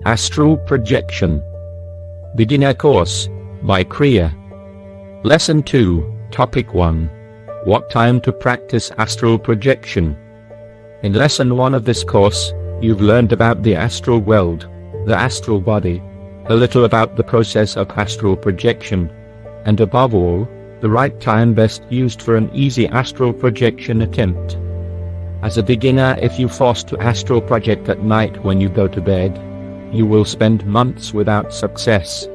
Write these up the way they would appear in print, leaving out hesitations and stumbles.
Astral Projection. Beginner Course, by Kriya. Lesson 2, Topic 1. What time to practice astral projection? In Lesson 1 of this course, you've learned about the astral world, the astral body, a little about the process of astral projection, and above all, the right time best used for an easy astral projection attempt. As a beginner, if you force to astral project at night when you go to bed, you will spend months without success.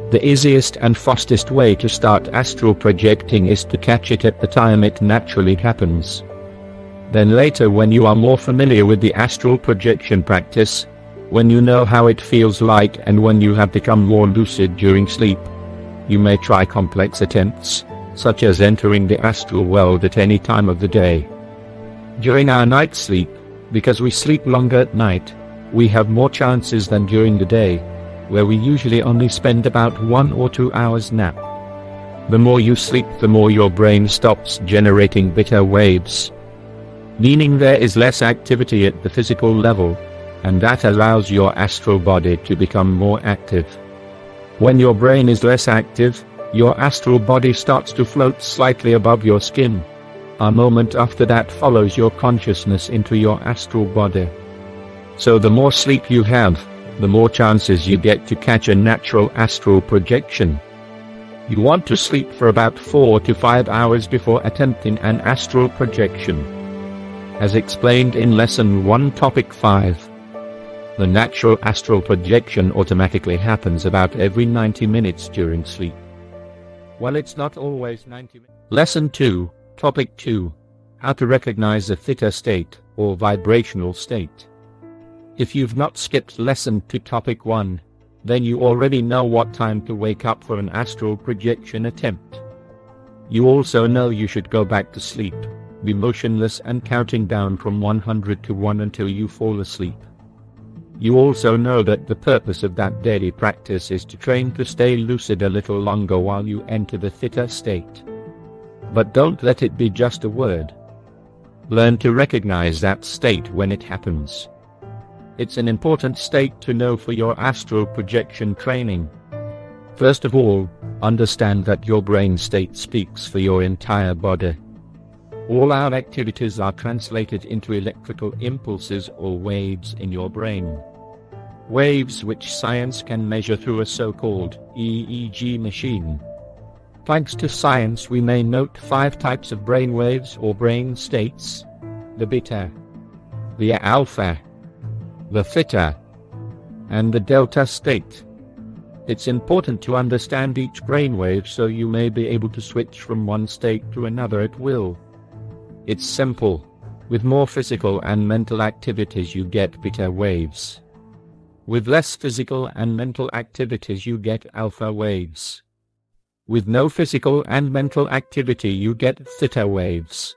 The easiest and fastest way to start astral projecting is to catch it at the time it naturally happens. Then later, when you are more familiar with the astral projection practice, when you know how it feels like and when you have become more lucid during sleep, you may try complex attempts, such as entering the astral world at any time of the day. During our night sleep, because we sleep longer at night, we have more chances than during the day, where we usually only spend about 1 or 2 hours nap. The more you sleep, the more your brain stops generating beta waves, meaning there is less activity at the physical level, and that allows your astral body to become more active. When your brain is less active, your astral body starts to float slightly above your skin. A moment after that follows your consciousness into your astral body. So the more sleep you have, the more chances you get to catch a natural astral projection. You want to sleep for about 4 to 5 hours before attempting an astral projection. As explained in Lesson 1, Topic 5. The natural astral projection automatically happens about every 90 minutes during sleep. Well, it's not always 90 minutes. Lesson 2, Topic 2. How to recognize the theta state, or vibrational state. If you've not skipped Lesson 2, Topic 1, then you already know what time to wake up for an astral projection attempt. You also know you should go back to sleep, be motionless and counting down from 100 to 1 until you fall asleep. You also know that the purpose of that daily practice is to train to stay lucid a little longer while you enter the theta state. But don't let it be just a word. Learn to recognize that state when it happens. It's an important state to know for your astral projection training. First of all, understand that your brain state speaks for your entire body. All our activities are translated into electrical impulses or waves in your brain. Waves which science can measure through a so-called EEG machine. Thanks to science, we may note 5 types of brain waves or brain states: the beta, the alpha, the theta, and the delta state. It's important to understand each brainwave so you may be able to switch from one state to another at will. It's simple. With more physical and mental activities you get beta waves. With less physical and mental activities you get alpha waves. With no physical and mental activity you get theta waves.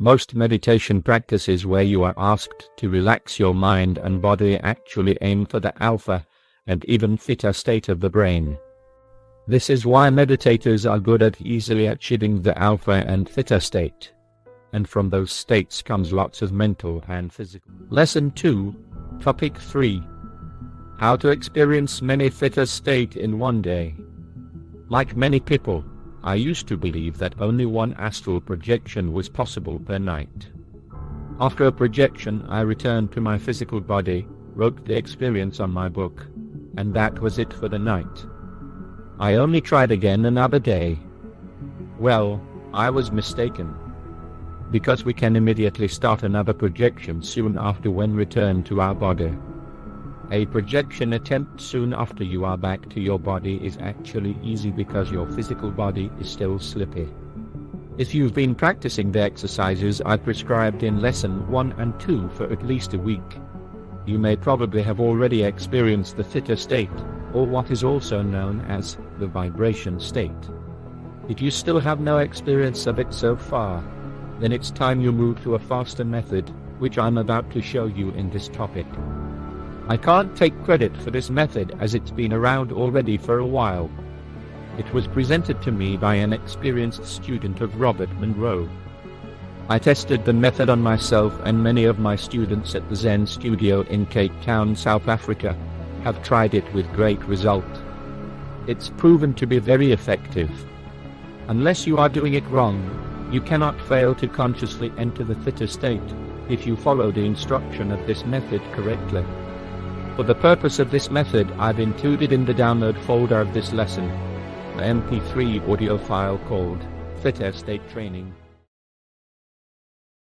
Most meditation practices where you are asked to relax your mind and body actually aim for the alpha and even theta state of the brain. This is why meditators are good at easily achieving the alpha and theta state. And from those states comes lots of mental and physical. Lesson 2, Topic 3. How to experience many theta state in one day. Like many people, I used to believe that only one astral projection was possible per night. After a projection, I returned to my physical body, wrote the experience on my book, and that was it for the night. I only tried again another day. Well, I was mistaken. Because we can immediately start another projection soon after when returned to our body. A projection attempt soon after you are back to your body is actually easy because your physical body is still sleepy. If you've been practicing the exercises I prescribed in Lesson 1 and 2 for at least a week, you may probably have already experienced the theta state, or what is also known as the vibration state. If you still have no experience of it so far, then it's time you move to a faster method, which I'm about to show you in this topic. I can't take credit for this method as it's been around already for a while. It was presented to me by an experienced student of Robert Monroe. I tested the method on myself, and many of my students at the Zen studio in Cape Town, South Africa, have tried it with great result. It's proven to be very effective. Unless you are doing it wrong, you cannot fail to consciously enter the theta state if you follow the instruction of this method correctly. For the purpose of this method, I've included in the download folder of this lesson the MP3 audio file called Theta State Training.